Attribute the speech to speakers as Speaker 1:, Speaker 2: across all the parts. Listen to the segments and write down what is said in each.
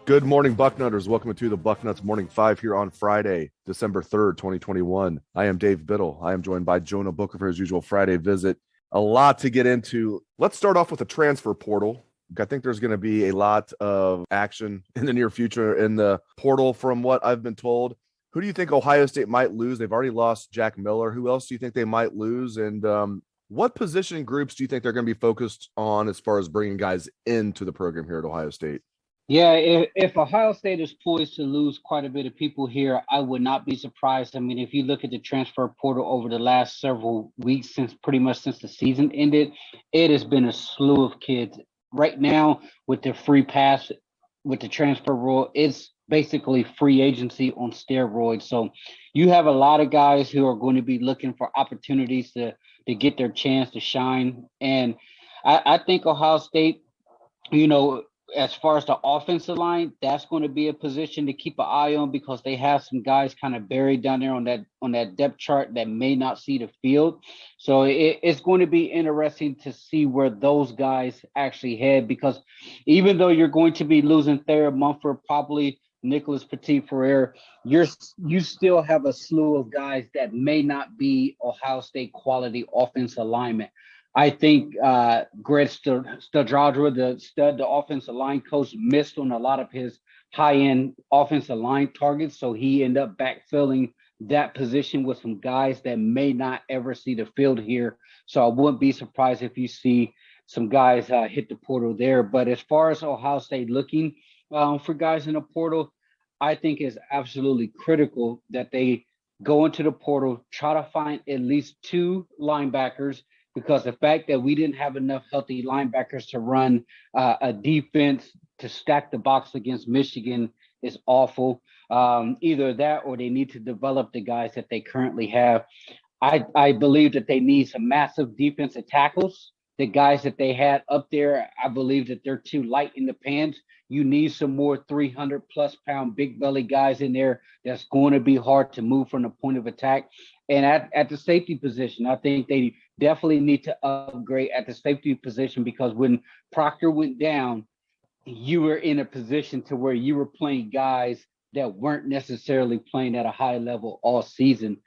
Speaker 1: Good morning, Bucknutters. Welcome to the Bucknuts Morning 5 here on Friday, December 3rd, 2021. I am Dave Biddle. I am joined by Jonah Booker for his usual Friday visit. A lot to get into. Let's start off with the transfer portal. I think there's going to be a lot of action in the near future in the portal from what I've been told. Who do you think Ohio State might lose? They've already lost Jack Miller. Who else do you think they might lose? And what position groups do you think they're going to be focused on as far as bringing guys into the program here at Ohio State?
Speaker 2: Yeah, if Ohio State is poised to lose quite a bit of people here, I would not be surprised. I mean, if you look at the transfer portal over the last several weeks, since the season ended, it has been a slew of kids. Right now, with the free pass, with the transfer rule, it's basically free agency on steroids. So you have a lot of guys who are going to be looking for opportunities to get their chance to shine. And I think Ohio State, as far as the offensive line, that's going to be a position to keep an eye on because they have some guys kind of buried down there on that depth chart that may not see the field. So it's going to be interesting to see where those guys actually head, because even though you're going to be losing Thayer Mumford, probably Nicholas Petit-Frere, you still have a slew of guys that may not be Ohio State quality offensive linemen. I think Greg Studradra, the offensive line coach, missed on a lot of his high-end offensive line targets, so he ended up backfilling that position with some guys that may not ever see the field here. So I wouldn't be surprised if you see some guys hit the portal there. But as far as Ohio State looking for guys in the portal, I think it's absolutely critical that they go into the portal, try to find at least two linebackers, because the fact that we didn't have enough healthy linebackers to run a defense to stack the box against Michigan is awful. Either that or they need to develop the guys that they currently have. I believe that they need some massive defensive tackles. The guys that they had up there, I believe that they're too light in the pants. You need some more 300-plus pound big belly guys in there that's going to be hard to move from the point of attack. And at the safety position, I think they definitely need to upgrade at the safety position, because when Proctor went down, you were in a position to where you were playing guys that weren't necessarily playing at a high level all season.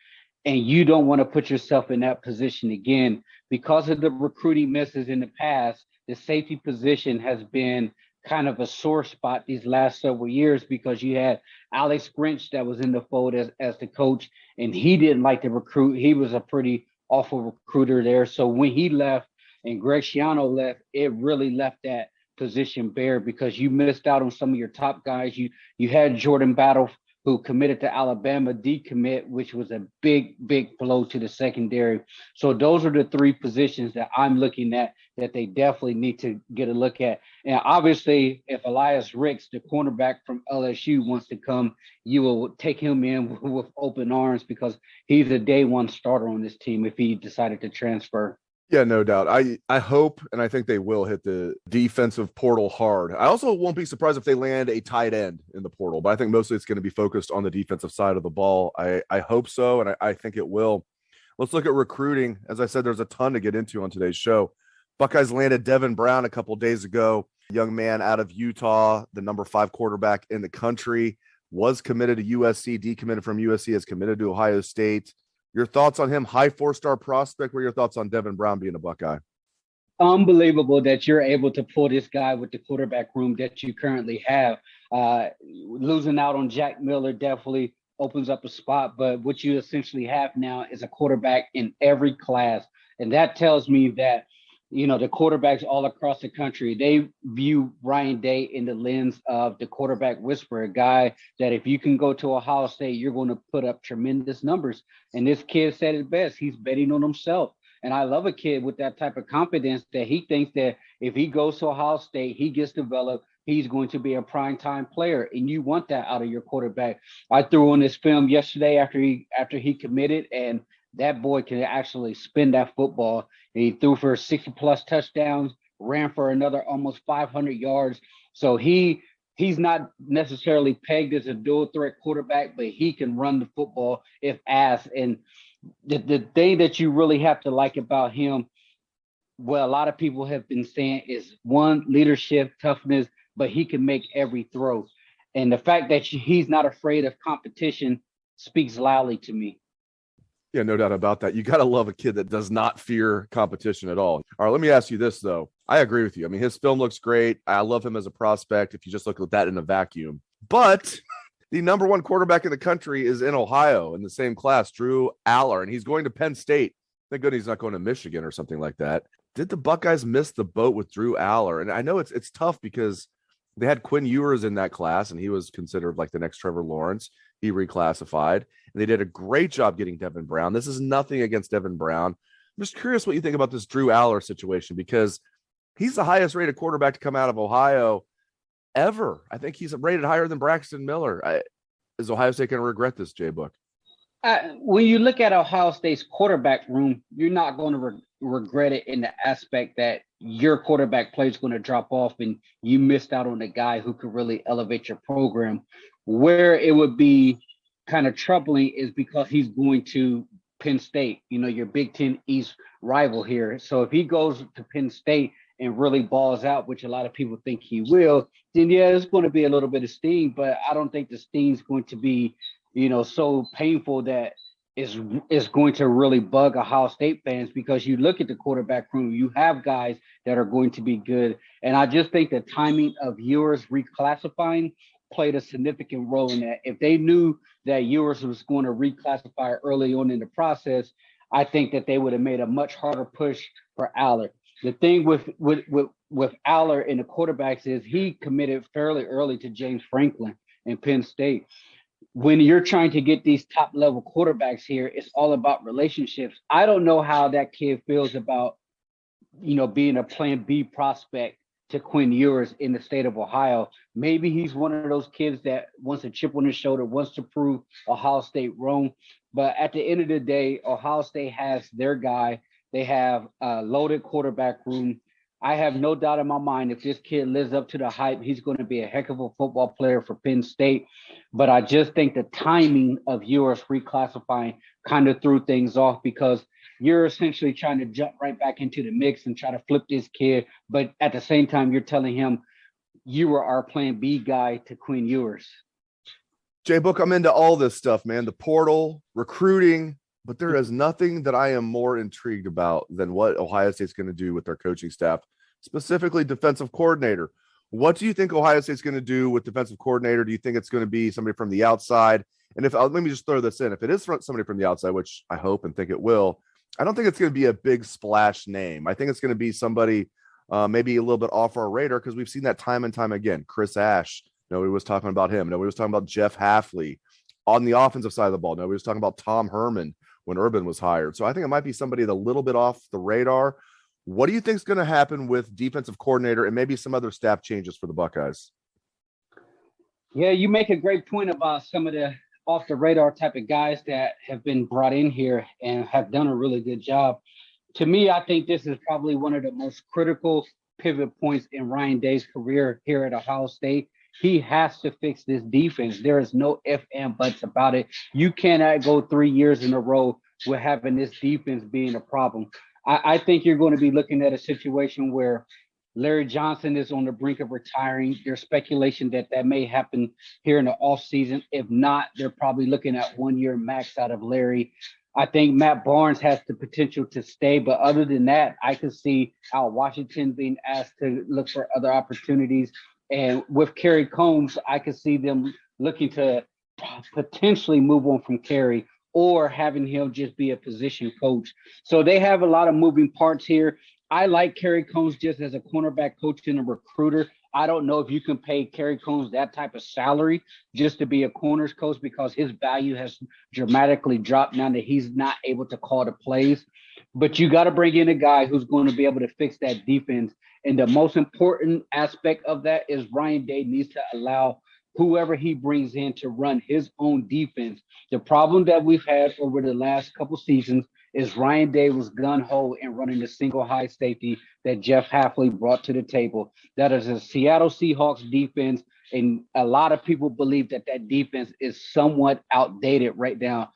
Speaker 2: And you don't want to put yourself in that position again. Because of the recruiting misses in the past, the safety position has been kind of a sore spot these last several years, because you had Alex Grinch that was in the fold as the coach, and he didn't like to recruit. He was a pretty awful recruiter there. So when he left and Greg Schiano left, it really left that position bare, because you missed out on some of your top guys. You had Jordan Battle, who committed to Alabama, decommit, which was a big blow to the secondary. So those are the three positions that I'm looking at that they definitely need to get a look at. And obviously, if Elias Ricks, the cornerback from LSU, wants to come, you will take him in with open arms, because he's a day one starter on this team if he decided to transfer.
Speaker 1: Yeah, no doubt. I hope, and I think they will hit the defensive portal hard. I also won't be surprised if they land a tight end in the portal, but I think mostly it's going to be focused on the defensive side of the ball. I hope so, and I think it will. Let's look at recruiting. As I said, there's a ton to get into on today's show. Buckeyes landed Devin Brown a couple days ago, a young man out of Utah, the number 5 quarterback in the country, was committed to USC, decommitted from USC, is committed to Ohio State. Your thoughts on him? High 4-star prospect. What are your thoughts on Devin Brown being a Buckeye?
Speaker 2: Unbelievable that you're able to pull this guy with the quarterback room that you currently have. Losing out on Jack Miller definitely opens up a spot, but what you essentially have now is a quarterback in every class. And that tells me that, the quarterbacks all across the country, they view Ryan Day in the lens of the quarterback whisperer, a guy that if you can go to Ohio State, you're going to put up tremendous numbers. And this kid said it best. He's betting on himself. And I love a kid with that type of confidence that he thinks that if he goes to Ohio State, he gets developed, he's going to be a primetime player, and you want that out of your quarterback. I threw on this film yesterday after he committed, and that boy can actually spin that football. And he threw for 60-plus touchdowns, ran for another almost 500 yards. So he's not necessarily pegged as a dual threat quarterback, but he can run the football if asked. And the thing that you really have to like about him, well, a lot of people have been saying, is one, leadership, toughness, but he can make every throw. And the fact that he's not afraid of competition speaks loudly to me.
Speaker 1: Yeah, no doubt about that. You got to love a kid that does not fear competition at all. All right, let me ask you this, though. I agree with you. I mean, his film looks great. I love him as a prospect if you just look at that in a vacuum. But the number one quarterback in the country is in Ohio in the same class, Drew Allar, and he's going to Penn State. Thank goodness he's not going to Michigan or something like that. Did the Buckeyes miss the boat with Drew Allar? And I know it's tough because they had Quinn Ewers in that class, and he was considered like the next Trevor Lawrence. He reclassified, and they did a great job getting Devin Brown. This is nothing against Devin Brown. I'm just curious what you think about this Drew Allar situation, because he's the highest rated quarterback to come out of Ohio ever. I think he's rated higher than Braxton Miller. Is Ohio State going to regret this, JBook?
Speaker 2: When you look at Ohio State's quarterback room, you're not going to regret it in the aspect that your quarterback play is going to drop off and you missed out on a guy who could really elevate your program. Where it would be kind of troubling is because he's going to Penn State, your Big Ten East rival here. So if he goes to Penn State and really balls out, which a lot of people think he will, then yeah, it's going to be a little bit of sting, but I don't think the sting's going to be, so painful that is going to really bug Ohio State fans, because you look at the quarterback room, you have guys that are going to be good. And I just think the timing of Ewers reclassifying played a significant role in that. If they knew that Ewers was going to reclassify early on in the process, I think that they would have made a much harder push for Allar. The thing with Allar and the quarterbacks is he committed fairly early to James Franklin in Penn State. When you're trying to get these top level quarterbacks here, it's all about relationships. I don't know how that kid feels about, being a plan B prospect to Quinn Ewers in the state of Ohio. Maybe he's one of those kids that wants a chip on his shoulder, wants to prove Ohio State wrong. But at the end of the day, Ohio State has their guy. They have a loaded quarterback room. I have no doubt in my mind, if this kid lives up to the hype, he's going to be a heck of a football player for Penn State. But I just think the timing of Ewers reclassifying kind of threw things off, because you're essentially trying to jump right back into the mix and try to flip this kid. But at the same time, you're telling him you were our plan B guy to Quinn Ewers.
Speaker 1: JBook, I'm into all this stuff, man. The portal, recruiting, but there is nothing that I am more intrigued about than what Ohio State's going to do with their coaching staff, specifically defensive coordinator. What do you think Ohio State's going to do with defensive coordinator? Do you think it's going to be somebody from the outside? And let me just throw this in. If it is somebody from the outside, which I hope and think it will, I don't think it's going to be a big splash name. I think it's going to be somebody maybe a little bit off our radar, because we've seen that time and time again. Chris Ash, nobody was talking about him. Nobody was talking about Jeff Hafley. On the offensive side of the ball, nobody was talking about Tom Herman when Urban was hired. So I think it might be somebody a little bit off the radar. What do you think is going to happen with defensive coordinator and maybe some other staff changes for the Buckeyes?
Speaker 2: Yeah, you make a great point about some of the off the radar type of guys that have been brought in here and have done a really good job. To me, I think this is probably one of the most critical pivot points in Ryan Day's career here at Ohio State. He has to fix this defense. There is no ifs and buts about it. You cannot go 3 years in a row with having this defense being a problem. I think you're going to be looking at a situation where Larry Johnson is on the brink of retiring. There's speculation that may happen here in the offseason. If not, they're probably looking at 1 year max out of Larry. I think Matt Barnes has the potential to stay, but other than that, I could see Al Washington being asked to look for other opportunities. And with Kerry Combs, I could see them looking to potentially move on from Kerry, or having him just be a position coach. So they have a lot of moving parts here. I like Kerry Combs just as a cornerback coach and a recruiter. I don't know if you can pay Kerry Combs that type of salary just to be a corners coach, because his value has dramatically dropped now that he's not able to call the plays. But you got to bring in a guy who's going to be able to fix that defense. And the most important aspect of that is Ryan Day needs to allow whoever he brings in to run his own defense. The problem that we've had over the last couple seasons is Ryan Day was gun-ho in running the single high safety that Jeff Hafley brought to the table. That is a Seattle Seahawks defense, and a lot of people believe that that defense is somewhat outdated right now.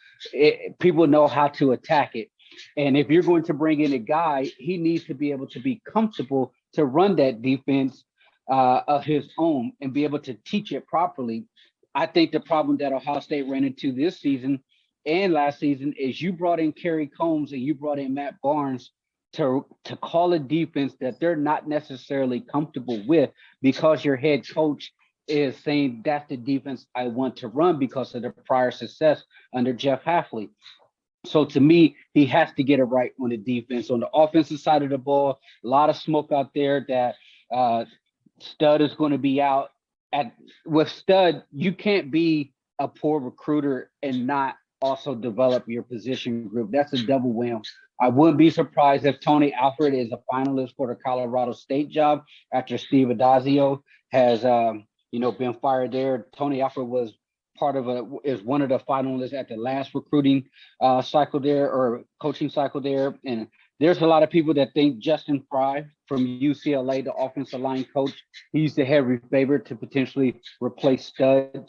Speaker 2: People know how to attack it. And if you're going to bring in a guy, he needs to be able to be comfortable to run that defense of his own and be able to teach it properly. I think the problem that Ohio State ran into this season and last season is you brought in Kerry Combs and you brought in Matt Barnes to call a defense that they're not necessarily comfortable with because your head coach is saying that's the defense I want to run because of the prior success under Jeff Hafley. So to me, he has to get it right on the defense. On the offensive side of the ball, a lot of smoke out there that Stud is going to be out. With Stud, you can't be a poor recruiter and not also develop your position group. That's a double whammy. I wouldn't be surprised if Tony Alford is a finalist for the Colorado State job after Steve Adazio has been fired there. Tony Alford was is one of the finalists at the last recruiting cycle there or coaching cycle there. And there's a lot of people that think Justin Fry from UCLA, the offensive line coach, he's the heavy favorite to potentially replace Stud.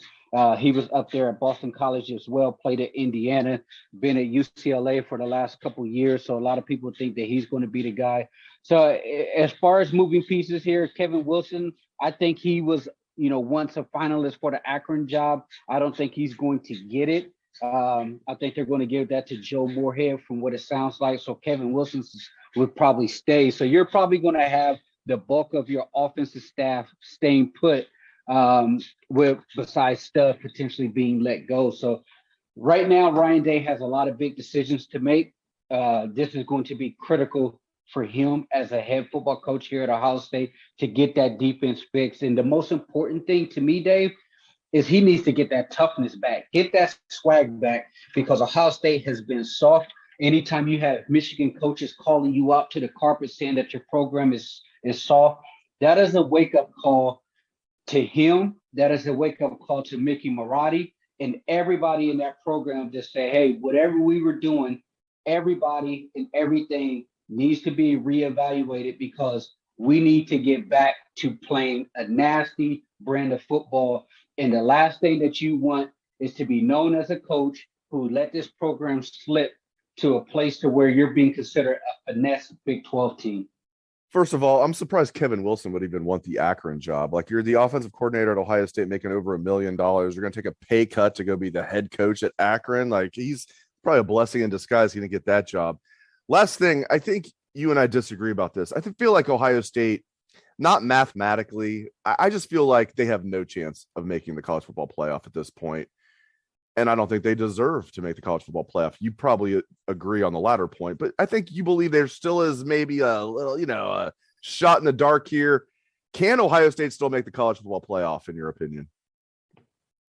Speaker 2: He was up there at Boston College as well, played at Indiana, been at UCLA for the last couple of years. So a lot of people think that he's going to be the guy. So as far as moving pieces here, Kevin Wilson, I think he was once a finalist for the Akron job. I don't think he's going to get it. I think they're going to give that to Joe Moorhead from what it sounds like. So Kevin Wilson would probably stay. So you're probably going to have the bulk of your offensive staff staying put with besides Stud potentially being let go. So right now, Ryan Day has a lot of big decisions to make. This is going to be critical for him as a head football coach here at Ohio State to get that defense fixed. And the most important thing to me, Dave, is he needs to get that toughness back, get that swag back, because Ohio State has been soft. Anytime you have Michigan coaches calling you out to the carpet saying that your program is soft, that is a wake-up call to him. That is a wake-up call to Mickey Marotti and everybody in that program to say, hey, whatever we were doing, everybody and everything needs to be reevaluated because we need to get back to playing a nasty brand of football. And the last thing that you want is to be known as a coach who let this program slip to a place to where you're being considered a finesse Big 12 team.
Speaker 1: First of all, I'm surprised Kevin Wilson would even want the Akron job. Like, you're the offensive coordinator at Ohio State making over $1 million. You're going to take a pay cut to go be the head coach at Akron. Like, he's probably a blessing in disguise going to get that job. Last thing, I think you and I disagree about this. I feel like Ohio State, not mathematically, I just feel like they have no chance of making the college football playoff at this point. And I don't think they deserve to make the college football playoff. You probably agree on the latter point, but I think you believe there still is maybe a little, a shot in the dark here. Can Ohio State still make the college football playoff, in your opinion?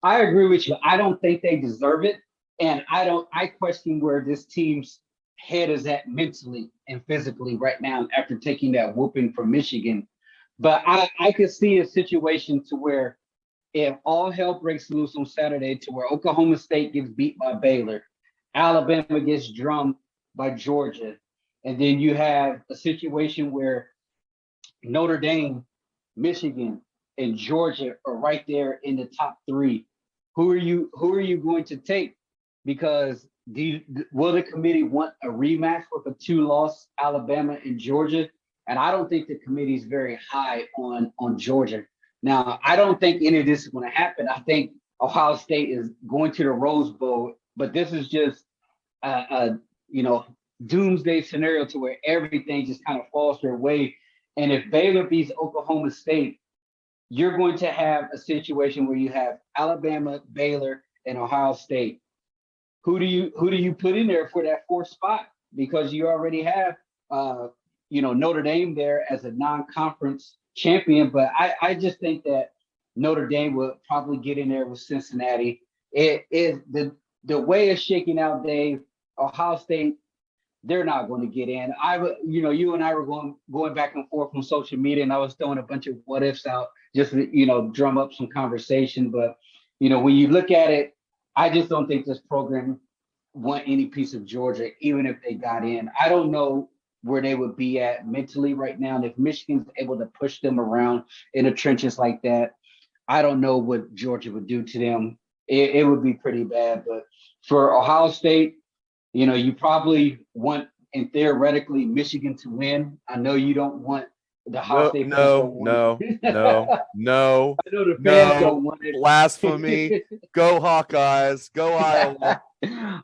Speaker 2: I agree with you. I don't think they deserve it. And I question where this team's head is at mentally and physically right now after taking that whooping from Michigan. But I could see a situation to where if all hell breaks loose on Saturday to where Oklahoma State gets beat by Baylor, Alabama gets drummed by Georgia, and then you have a situation where Notre Dame, Michigan, and Georgia are right there in the top three. Who are you going to take? Because will the committee want a rematch with a 2-loss Alabama and Georgia? And I don't think the committee is very high on Georgia. Now, I don't think any of this is going to happen. I think Ohio State is going to the Rose Bowl, but this is just a doomsday scenario to where everything just kind of falls their way. And if Baylor beats Oklahoma State, you're going to have a situation where you have Alabama, Baylor, and Ohio State. Who do you put in there for that fourth spot? Because you already have Notre Dame there as a non-conference champion, but I just think that Notre Dame will probably get in there with Cincinnati. It is the way it's shaking out, Dave. Ohio State they're not going to get in. You and I were going back and forth on social media, and I was throwing a bunch of what ifs out just to, drum up some conversation. But, when you look at it, I just don't think this program want any piece of Georgia, even if they got in. I don't know where they would be at mentally right now. And if Michigan's able to push them around in the trenches like that, I don't know what Georgia would do to them. It would be pretty bad. But for Ohio State, you probably want, and theoretically, Michigan to win. I know you don't want the Ohio State.
Speaker 1: No.
Speaker 2: I know the fans don't want it.
Speaker 1: Blasphemy. Go Hawkeyes. Go Iowa.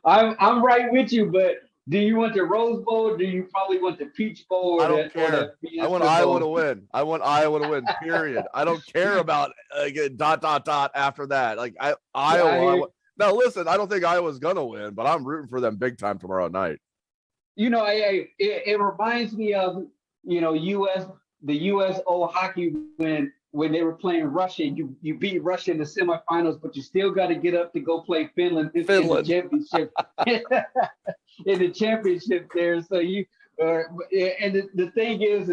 Speaker 2: I'm right with you, but do you want the Rose Bowl? Do you probably want the Peach Bowl?
Speaker 1: I don't care. I want Iowa to win. I want Iowa to win, period. I don't care about after that. Like Iowa. Now, listen, I don't think Iowa's going to win, but I'm rooting for them big time tomorrow night.
Speaker 2: It reminds me of, the U.S. old hockey when they were playing Russia. You beat Russia in the semifinals, but you still got to get up to go play Finland. In the championship. In the championship there. So the thing is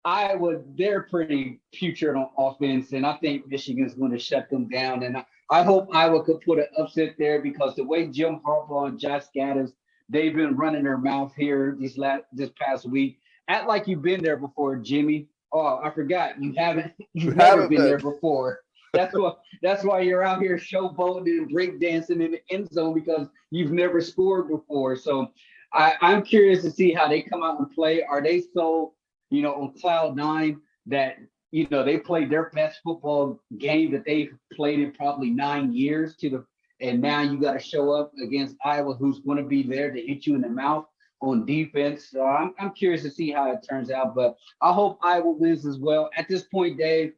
Speaker 2: Iowa, they're pretty putrid on offense, and I think Michigan's going to shut them down. And I hope Iowa could put an upset there, because the way Jim Harbaugh and Josh Gaddis, they've been running their mouth here this past week. Act like you've been there before, Jimmy. Oh, I forgot. You haven't. You've never been there before. That's why you're out here showboating and breakdancing in the end zone, because you've never scored before. So I'm curious to see how they come out and play. Are they so, on cloud nine that, they played their best football game that they've played in probably 9 years and now you got to show up against Iowa, who's going to be there to hit you in the mouth on defense. So I'm curious to see how it turns out, but I hope Iowa wins as well. At this point, Dave,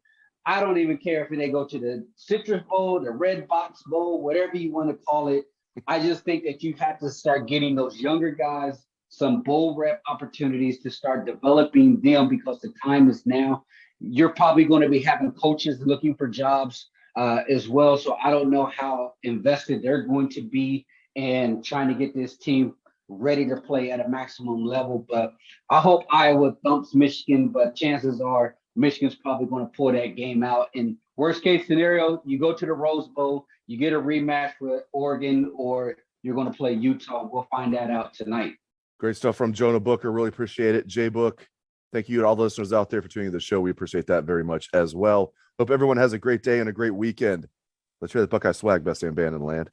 Speaker 2: I don't even care if they go to the Citrus Bowl, the Red Box Bowl, whatever you want to call it. I just think that you have to start getting those younger guys some bowl rep opportunities to start developing them, because the time is now. You're probably going to be having coaches looking for jobs as well. So I don't know how invested they're going to be in trying to get this team ready to play at a maximum level. But I hope Iowa thumps Michigan, but chances are Michigan's probably going to pull that game out. In worst case scenario, you go to the Rose Bowl, you get a rematch with Oregon, or you're going to play Utah. We'll find that out tonight.
Speaker 1: Great stuff from Jonah Booker. Really appreciate it. JBook, thank you to all the listeners out there for tuning in the show. We appreciate that very much as well. Hope everyone has a great day and a great weekend. Let's hear the Buckeye swag, best damn band in the land.